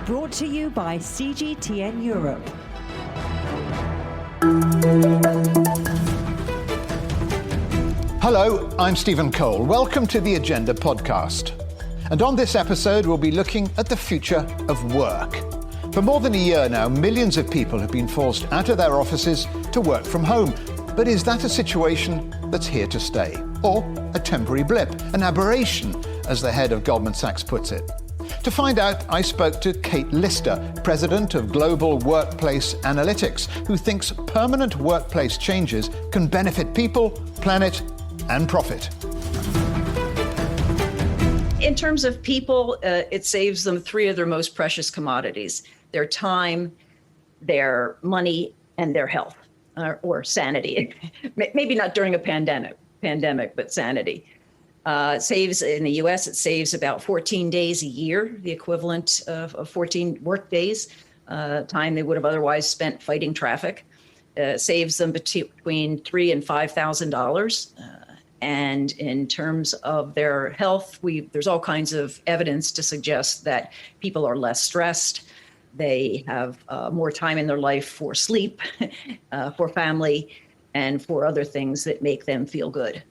Brought to you by CGTN Europe. Hello, I'm Stephen Cole. Welcome to the Agenda podcast. And on this episode, we'll be looking at the future of work. For more than a year now, millions of people have been forced out of their offices to work from home. But is that a situation that's here to stay? Or a temporary blip, an aberration, as the head of Goldman Sachs puts it? To find out, I spoke to Kate Lister, president of Global Workplace Analytics, who thinks permanent workplace changes can benefit people, planet, and profit. In terms of people, it saves them three of their most precious commodities: their time, their money, and their health, or sanity. Maybe not during a pandemic, but sanity. It saves, in the US, it saves about 14 days a year, the equivalent of 14 work days, time they would have otherwise spent fighting traffic. Saves them between $3,000 and $5,000. And in terms of their health, there's all kinds of evidence to suggest that people are less stressed. They have more time in their life for sleep, for family, and for other things that make them feel good.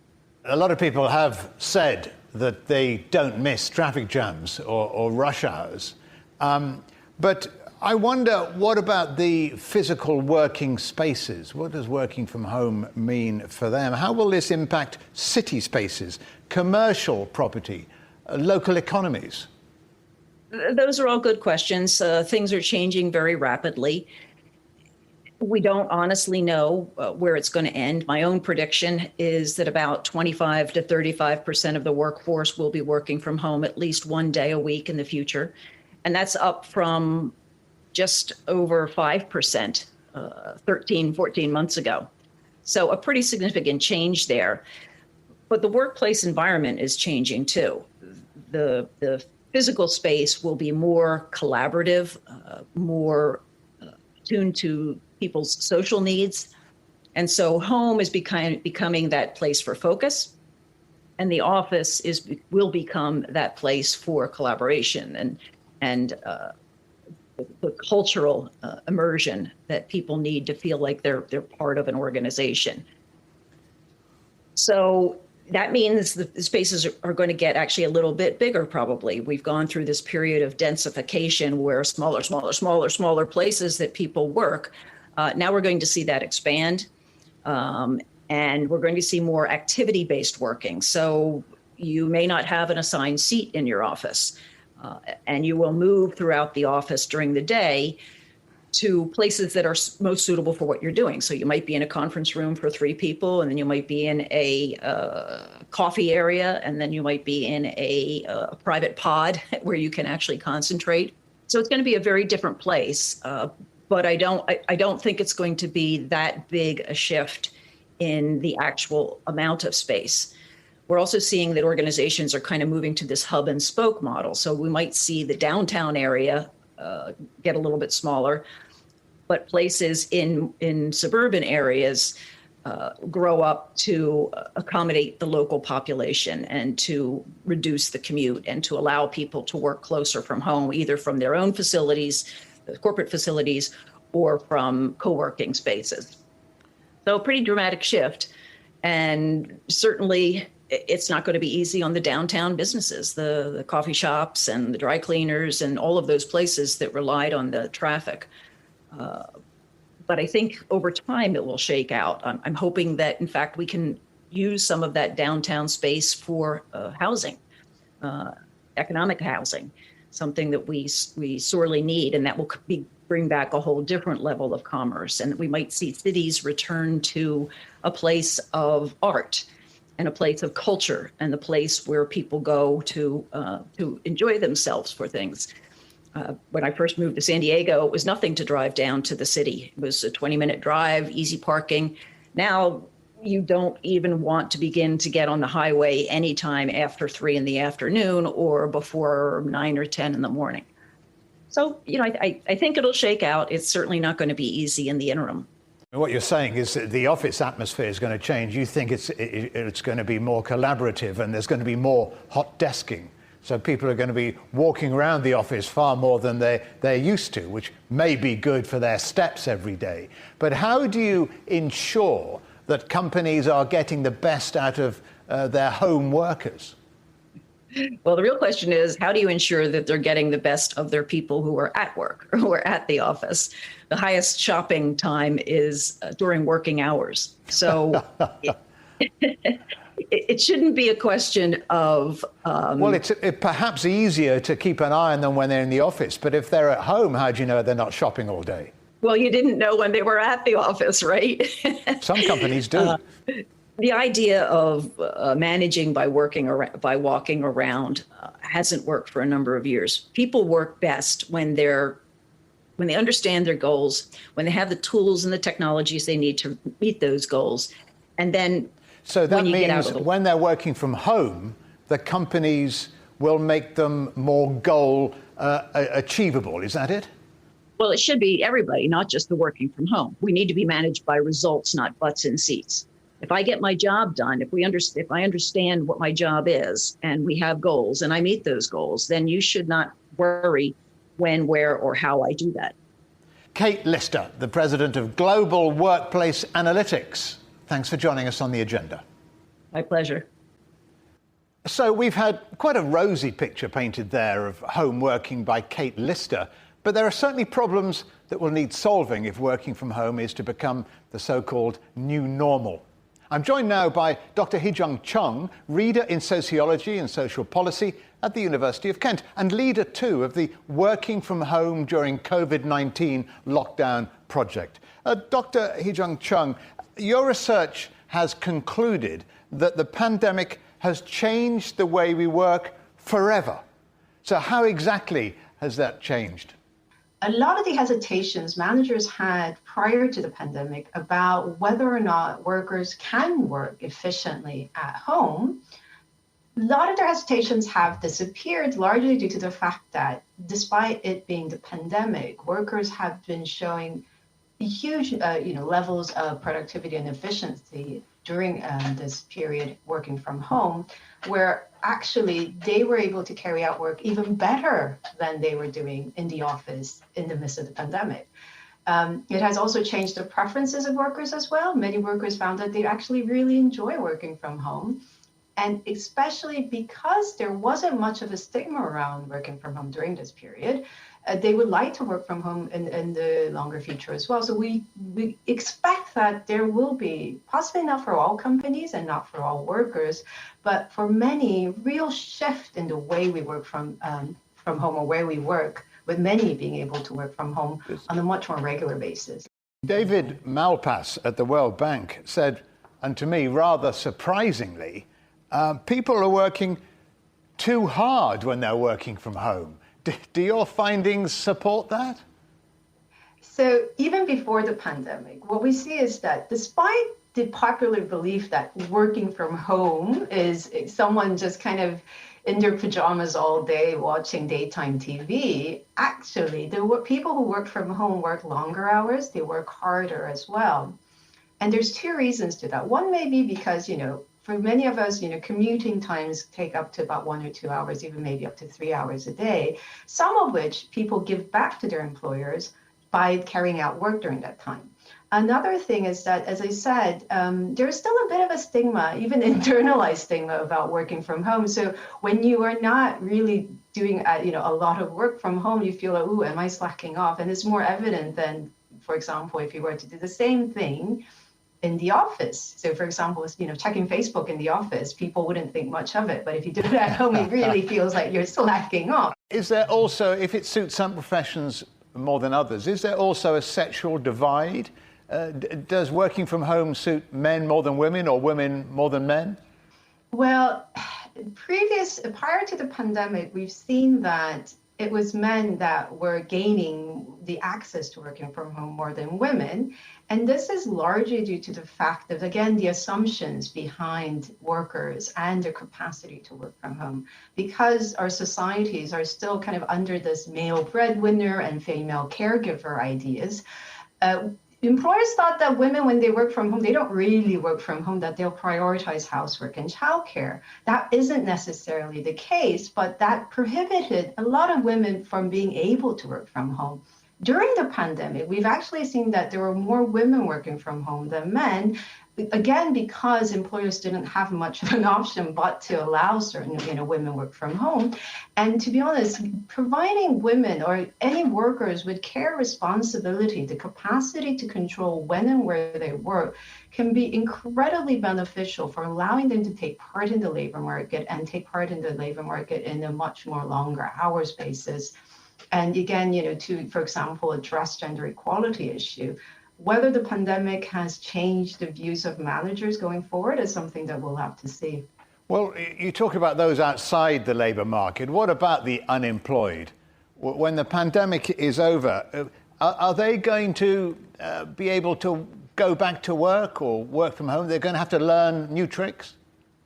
A lot of people have said that they don't miss traffic jams or rush hours. But I wonder, what about the physical working spaces? What does working from home mean for them? How will this impact city spaces, commercial property, local economies? Those are all good questions. Things are changing very rapidly. We don't honestly know where it's going to end. My own prediction is that about 25 to 35% of the workforce will be working from home at least one day a week in the future. And that's up from just over 5% 13, 14 months ago. So a pretty significant change there. But the workplace environment is changing too. The physical space will be more collaborative, more tuned to people's social needs. And so home is becoming that place for focus, and the office will become that place for collaboration and the cultural immersion that people need to feel like they're part of an organization. So that means the spaces are going to get actually a little bit bigger, probably. We've gone through this period of densification where smaller places that people work. Now we're going to see that expand, and we're going to see more activity-based working. So you may not have an assigned seat in your office, and you will move throughout the office during the day to places that are most suitable for what you're doing. So you might be in a conference room for 3 people, and then you might be in a coffee area, and then you might be in a private pod where you can actually concentrate. So it's going to be a very different place. But I don't think it's going to be that big a shift in the actual amount of space. We're also seeing that organizations are kind of moving to this hub and spoke model. So we might see the downtown area get a little bit smaller, but places in suburban areas grow up to accommodate the local population and to reduce the commute and to allow people to work closer from home, either from their own facilities, corporate facilities, or from co-working spaces. So pretty dramatic shift. And certainly it's not going to be easy on the downtown businesses, the coffee shops and the dry cleaners and all of those places that relied on the traffic. But I think over time it will shake out. I'm hoping that, in fact, we can use some of that downtown space for housing, economic housing, something that we sorely need, and that will bring back a whole different level of commerce. And we might see cities return to a place of art and a place of culture and the place where people go to enjoy themselves for things. When I first moved to San Diego, it was nothing to drive down to the city. It was a 20-minute drive, easy parking. Now you don't even want to begin to get on the highway anytime after 3 in the afternoon or before 9 or 10 in the morning. So, I think it'll shake out. It's certainly not going to be easy in the interim. What you're saying is that the office atmosphere is going to change. You think it's going to be more collaborative and there's going to be more hot desking. So people are going to be walking around the office far more than they're used to, which may be good for their steps every day. But how do you ensure that companies are getting the best out of their home workers? Well, the real question is, how do you ensure that they're getting the best of their people who are at work or who are at the office? The highest shopping time is during working hours. So it shouldn't be a question of... well, it's perhaps easier to keep an eye on them when they're in the office. But if they're at home, how do you know they're not shopping all day? Well, you didn't know when they were at the office, right? Some companies do. The idea of managing by walking around hasn't worked for a number of years. People work best when they understand their goals, when they have the tools and the technologies they need to meet those goals, and then so that means when they're working from home, the companies will make them more goal achievable. Is that it? Well, it should be everybody, not just the working from home. We need to be managed by results, not butts in seats. If I get my job done, if I understand what my job is and we have goals and I meet those goals, then you should not worry when, where, or how I do that. Kate Lister, the president of Global Workplace Analytics. Thanks for joining us on The Agenda. My pleasure. So we've had quite a rosy picture painted there of home working by Kate Lister, but there are certainly problems that will need solving if working from home is to become the so-called new normal. I'm joined now by Dr. Heejung Chung, reader in sociology and social policy at the University of Kent, and leader too of the Working from Home During COVID-19 Lockdown project. Dr. Heejung Chung, your research has concluded that the pandemic has changed the way we work forever. So how exactly has that changed? A lot of the hesitations managers had prior to the pandemic about whether or not workers can work efficiently at home, a lot of their hesitations have disappeared largely due to the fact that despite it being the pandemic, workers have been showing huge levels of productivity and efficiency during this period working from home, where actually they were able to carry out work even better than they were doing in the office in the midst of the pandemic. It has also changed the preferences of workers as well. Many workers found that they actually really enjoy working from home. And especially because there wasn't much of a stigma around working from home during this period, they would like to work from home in the longer future as well. So we expect that there will be, possibly not for all companies and not for all workers, but for many, real shift in the way we work from home or where we work, with many being able to work from home on a much more regular basis. David Malpass at the World Bank said, and to me rather surprisingly, people are working too hard when they're working from home. Do your findings support that? So even before the pandemic, what we see is that despite the popular belief that working from home is someone just kind of in their pajamas all day watching daytime TV, actually, people who work from home work longer hours, they work harder as well. And there's two reasons to that. One may be because, for many of us, commuting times take up to about 1 or 2 hours, even maybe up to 3 hours a day, some of which people give back to their employers by carrying out work during that time. Another thing is that, as I said, there's still a bit of a stigma, even internalized stigma about working from home. So when you are not really doing, a lot of work from home, you feel like, ooh, am I slacking off? And it's more evident than, for example, if you were to do the same thing in the office. So for example, checking Facebook in the office, people wouldn't think much of it. But if you do it at home, it really feels like you're slacking off. Is there also, if it suits some professions more than others, is there also a sexual divide? Does working from home suit men more than women or women more than men? Well, prior to the pandemic, we've seen that it was men that were gaining the access to working from home more than women. And this is largely due to the fact that, again, the assumptions behind workers and their capacity to work from home, because our societies are still kind of under this male breadwinner and female caregiver ideas. employers thought that women, when they work from home, they don't really work from home, that they'll prioritize housework and childcare. That isn't necessarily the case, but that prohibited a lot of women from being able to work from home. During the pandemic, we've actually seen that there were more women working from home than men, again, because employers didn't have much of an option but to allow certain women work from home. And to be honest, providing women or any workers with care responsibility, the capacity to control when and where they work, can be incredibly beneficial for allowing them to take part in the labor market and take part in the labor market in a much more longer hours basis. And again, to, for example, address gender equality issue, whether the pandemic has changed the views of managers going forward is something that we'll have to see. Well, you talk about those outside the labour market. What about the unemployed? When the pandemic is over, are they going to be able to go back to work or work from home? They're going to have to learn new tricks?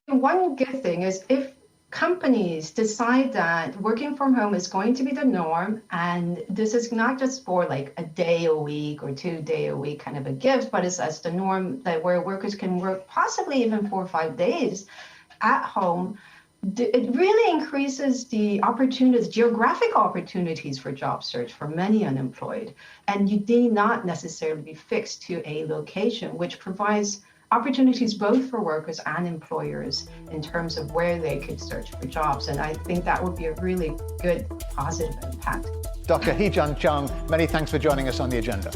One good thing is if companies decide that working from home is going to be the norm, and this is not just for like a day a week or 2 day a week kind of a gift, but it's as the norm that where workers can work possibly even 4 or 5 days at home, it really increases the opportunities, geographic opportunities for job search for many unemployed. And you need not necessarily be fixed to a location, which provides opportunities both for workers and employers in terms of where they could search for jobs. And I think that would be a really good positive impact. Dr. Heejung Chung, many thanks for joining us on The Agenda.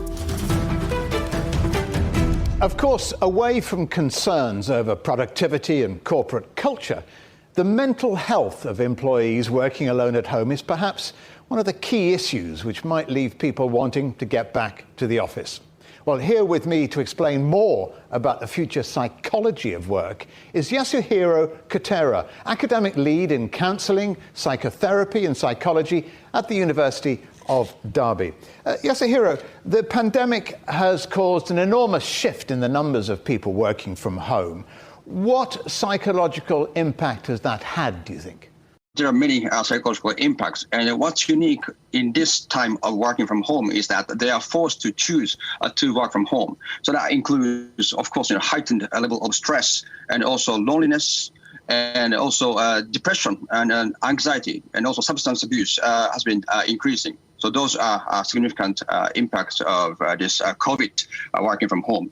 Of course, away from concerns over productivity and corporate culture, the mental health of employees working alone at home is perhaps one of the key issues which might leave people wanting to get back to the office. Well, here with me to explain more about the future psychology of work is Yasuhiro Kotera, academic lead in counselling, psychotherapy and psychology at the University of Derby. Yasuhiro, the pandemic has caused an enormous shift in the numbers of people working from home. What psychological impact has that had, do you think? There are many psychological impacts, and what's unique in this time of working from home is that they are forced to choose to work from home. So that includes, of course, heightened level of stress and also loneliness, and also depression and anxiety, and also substance abuse has been increasing. So those are significant impacts of this COVID working from home.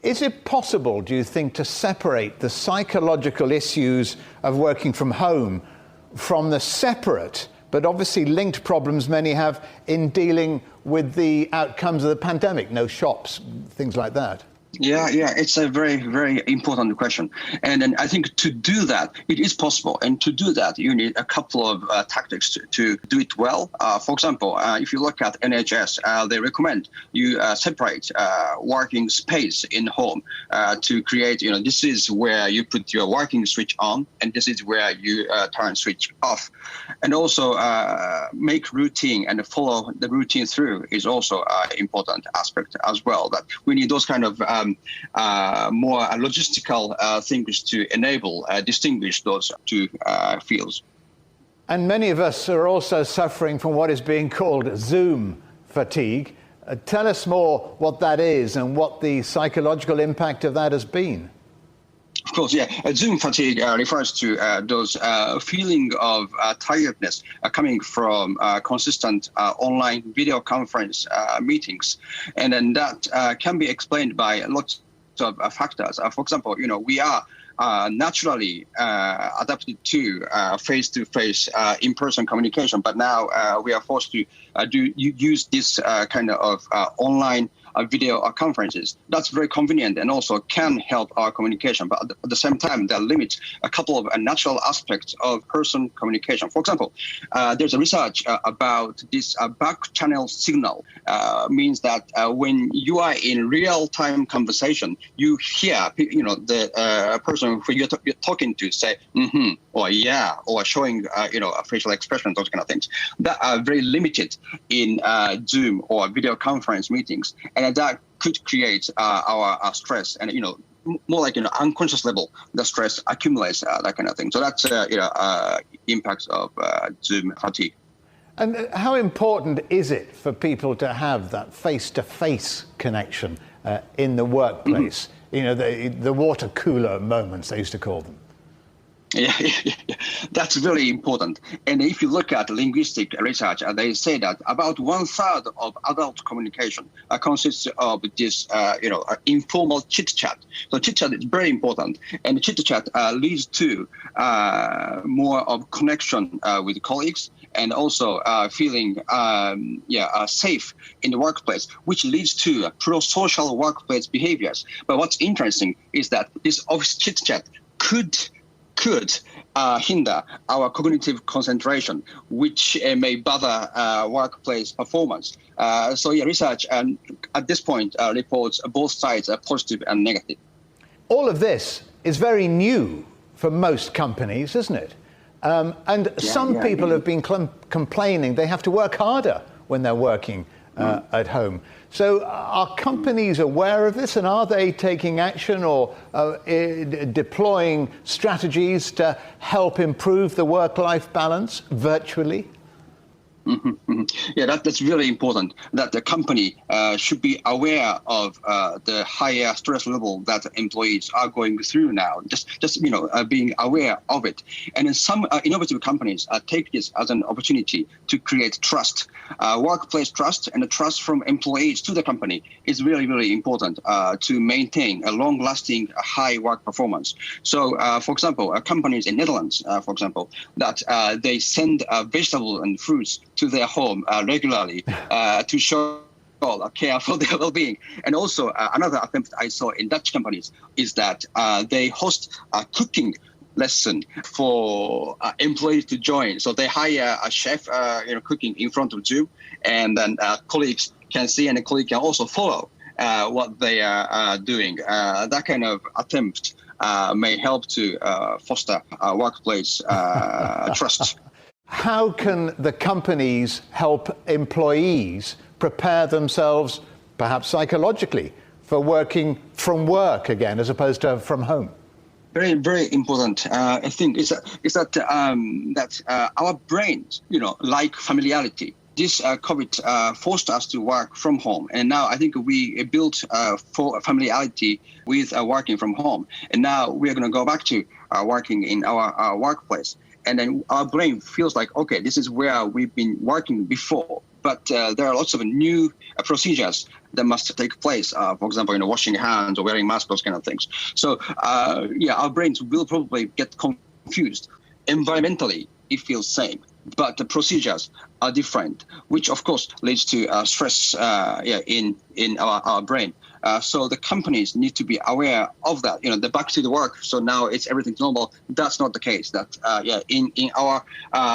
Is it possible, do you think, to separate the psychological issues of working from home from the separate but obviously linked problems many have in dealing with the outcomes of the pandemic? No shops, things like that. Yeah, it's a very, very important question. And then I think to do that, it is possible. And to do that, you need a couple of tactics to do it well. For example, if you look at NHS, they recommend you separate working space in home to create, this is where you put your working switch on, and this is where you turn switch off. And also make routine and follow the routine through is also an important aspect as well. That we need those kind of more logistical things to enable, distinguish those two fields. And many of us are also suffering from what is being called Zoom fatigue. Tell us more what that is and what the psychological impact of that has been. Of course, yeah. Zoom fatigue refers to those feeling of tiredness coming from consistent online video conference meetings. And then that can be explained by lots of factors. For example, we are naturally adapted to face-to-face in-person communication, but now we are forced to use this kind of online video conferences. That's very convenient and also can help our communication, but at the same time, that limits a couple of natural aspects of person communication. For example, there's a research about this back channel signal, means that when you are in real-time conversation, you hear the person who you're talking to say mm-hmm or yeah, or showing a facial expression, those kind of things that are very limited in Zoom or video conference meetings. And that could create our stress, and more like unconscious level, the stress accumulates, that kind of thing. So that's impacts of Zoom fatigue. And how important is it for people to have that face-to-face connection in the workplace? You know, the water cooler moments, they used to call them. Yeah, that's really important. And if you look at linguistic research, they say that about 1/3 of adult communication consists of this, informal chit-chat. So chit-chat is very important, and chit-chat leads to more of connection with colleagues, and also feeling safe in the workplace, which leads to pro-social workplace behaviors. But what's interesting is that this office chit-chat could hinder our cognitive concentration, which may bother workplace performance. Research at this point reports both sides are positive and negative. All of this is very new for most companies, isn't it? Some people have been complaining they have to work harder when they're working at home. So are companies aware of this, and are they taking action or deploying strategies to help improve the work-life balance virtually? Yeah, that's really important, that the company should be aware of the higher stress level that employees are going through now, just being aware of it. And in some innovative companies take this as an opportunity to create trust. Workplace trust and the trust from employees to the company is really, really important to maintain a long-lasting high work performance. So, for example, companies in Netherlands, for example, that they send vegetables and fruits to their home regularly to show care for their well-being. And also another attempt I saw in Dutch companies is that they host a cooking lesson for employees to join. So they hire a chef cooking in front of Zoom, and then colleagues can see, and the colleague can also follow what they are doing. That kind of attempt may help to foster workplace trust. How can the companies help employees prepare themselves, perhaps psychologically, for working from work again as opposed to from home? Very, very important. I think is that our brains, like familiarity. This COVID forced us to work from home, and now I think we built for familiarity with working from home, and now we are going to go back to working in our workplace. And then our brain feels like, okay, this is where we've been working before. But there are lots of new procedures that must take place. For example, washing hands or wearing masks, those kind of things. So, our brains will probably get confused. Environmentally, it feels same, but the procedures are different, which of course leads to stress in our brain. So the companies need to be aware of that. The back to the work. So now it's everything's normal. That's not the case. That in our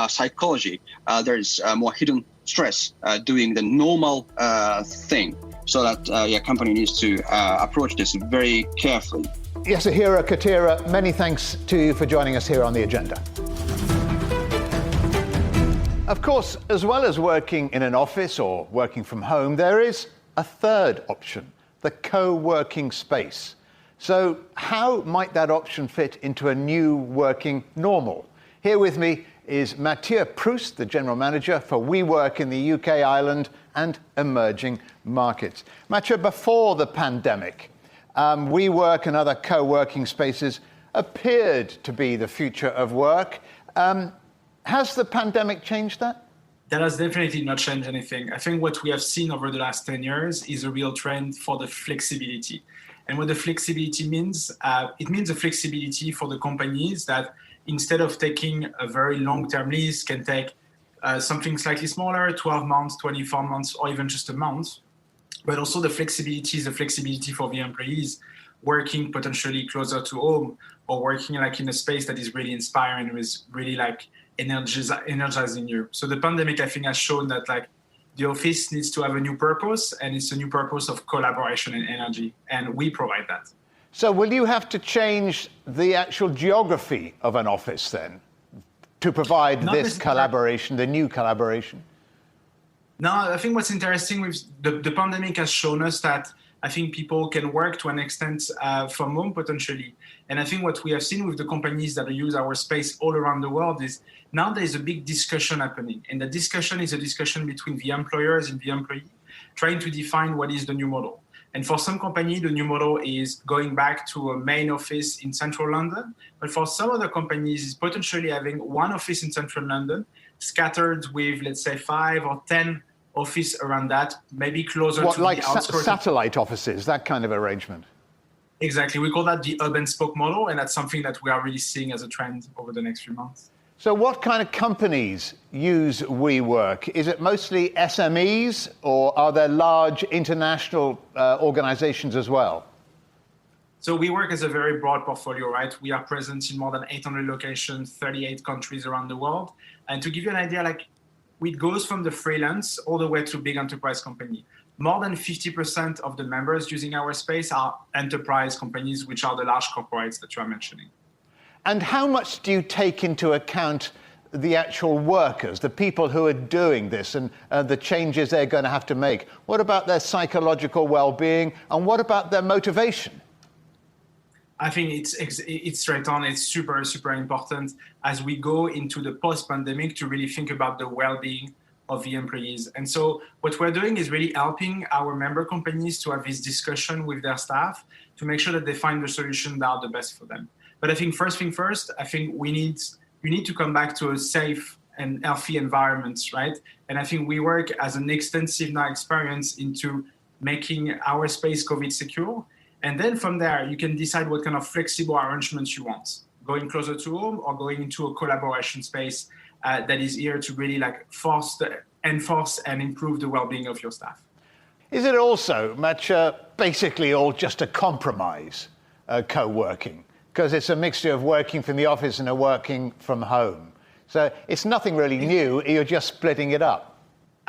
psychology, there is more hidden stress doing the normal thing. So that company needs to approach this very carefully. Yasuhiro Kotera, many thanks to you for joining us here on The Agenda. Of course, as well as working in an office or working from home, there is a third option, the co-working space. So how might that option fit into a new working normal? Here with me is Mathieu Proust, the General Manager for WeWork in the UK, Ireland and emerging markets. Mathieu, before the pandemic, WeWork and other co-working spaces appeared to be the future of work. Has the pandemic changed that? That has definitely not changed anything. I think what we have seen over the last 10 years is a real trend for the flexibility. And what the flexibility means, it means a flexibility for the companies that instead of taking a very long-term lease, can take something slightly smaller, 12 months, 24 months, or even just a month. But also the flexibility is a flexibility for the employees working potentially closer to home, or working in a space that is really inspiring, with really energizing you. So the pandemic, I think, has shown that the office needs to have a new purpose, and it's a new purpose of collaboration and energy, and we provide that. So will you have to change the actual geography of an office then to provide this collaboration, the new collaboration? No, I think what's interesting with the pandemic has shown us that I think people can work to an extent from home potentially. And I think what we have seen with the companies that use our space all around the world is now there's a big discussion happening. And the discussion is a discussion between the employers and the employee, trying to define what is the new model. And for some company, the new model is going back to a main office in central London. But for some other companies, it's potentially having one office in central London, scattered with, let's say, 5 or 10 offices around that, maybe closer to like the outskirts. Satellite offices, that kind of arrangement? Exactly. We call that the hub and spoke model, and that's something that we are really seeing as a trend over the next few months. So what kind of companies use WeWork? Is it mostly SMEs, or are there large international organizations as well? So WeWork has a very broad portfolio, right? We are present in more than 800 locations, 38 countries around the world. And to give you an idea, like, it goes from the freelance all the way to big enterprise company. More than 50% of the members using our space are enterprise companies, which are the large corporates that you are mentioning. And how much do you take into account the actual workers, the people who are doing this, and the changes they're going to have to make? What about their psychological well-being, and what about their motivation? I think it's straight on. It's super, super important as we go into the post-pandemic to really think about the well-being of the employees. And so what we're doing is really helping our member companies to have this discussion with their staff to make sure that they find the solution that are the best for them. But I think first thing first, I think we need to come back to a safe and healthy environment, right? And I think WeWork has an extensive now experience into making our space COVID secure. And then from there, you can decide what kind of flexible arrangements you want, going closer to home or going into a collaboration space that is here to really like enforce and improve the well-being of your staff. Is it also much basically all just a compromise, co-working? Because it's a mixture of working from the office and working from home. So it's nothing really new, you're just splitting it up.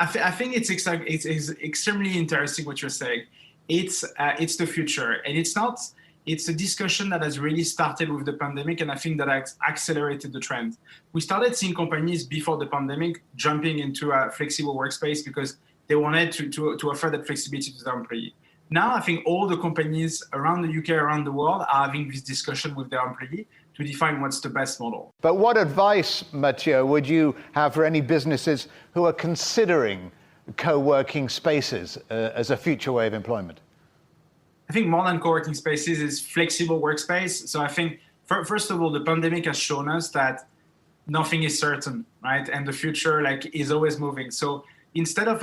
I think it's extremely interesting what you're saying. It's the future, and it's a discussion that has really started with the pandemic, and I think that has accelerated the trend. We started seeing companies before the pandemic jumping into a flexible workspace because they wanted to offer that flexibility to their employee. Now, I think all the companies around the UK, around the world, are having this discussion with their employee to define what's the best model. But what advice, Mathieu, would you have for any businesses who are considering co-working spaces as a future way of employment? I think more than co-working spaces is flexible workspace. So I think, first of all, the pandemic has shown us that nothing is certain, right? And the future is always moving. So instead of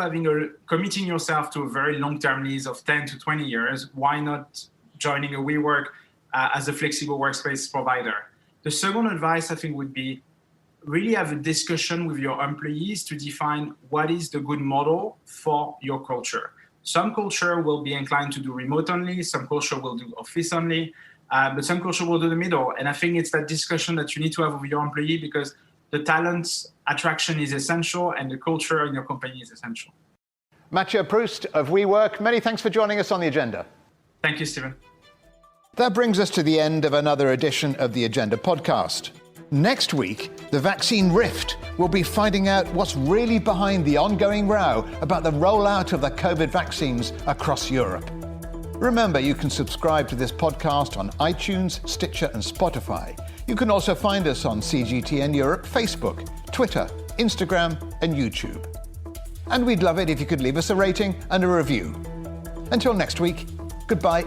committing yourself to a very long-term lease of 10 to 20 years, why not joining a WeWork as a flexible workspace provider? The second advice, I think, would be really have a discussion with your employees to define what is the good model for your culture. Some culture will be inclined to do remote only, some culture will do office only, but some culture will do the middle. And I think it's that discussion that you need to have with your employee, because the talent attraction is essential and the culture in your company is essential. Mathieu Proust of WeWork, many thanks for joining us on The Agenda. Thank you, Stephen. That brings us to the end of another edition of The Agenda podcast. Next week, the vaccine rift will be finding out what's really behind the ongoing row about the rollout of the COVID vaccines across Europe. Remember, you can subscribe to this podcast on iTunes, Stitcher and Spotify. You can also find us on CGTN Europe, Facebook, Twitter, Instagram and YouTube. And we'd love it if you could leave us a rating and a review. Until next week, goodbye.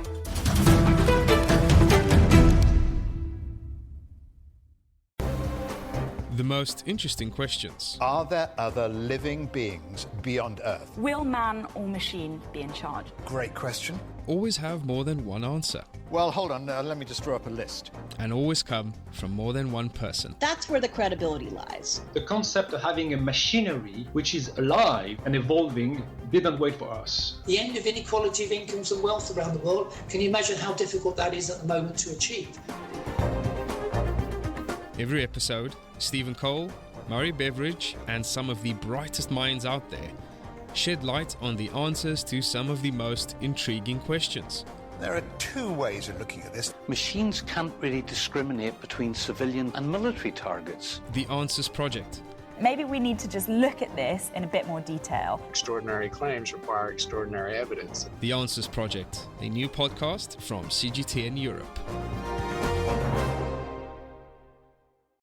The most interesting questions. Are there other living beings beyond Earth? Will man or machine be in charge? Great question. Always have more than one answer. Well, hold on, let me just draw up a list. And always come from more than one person. That's where the credibility lies. The concept of having a machinery which is alive and evolving didn't wait for us. The end of inequality of incomes and wealth around the world, can you imagine how difficult that is at the moment to achieve? Every episode, Stephen Cole, Murray Beveridge, and some of the brightest minds out there shed light on the answers to some of the most intriguing questions. There are two ways of looking at this. Machines can't really discriminate between civilian and military targets. The Answers Project, maybe we need to just look at this in a bit more detail. Extraordinary claims require extraordinary evidence. The Answers Project, a new podcast from CGTN Europe.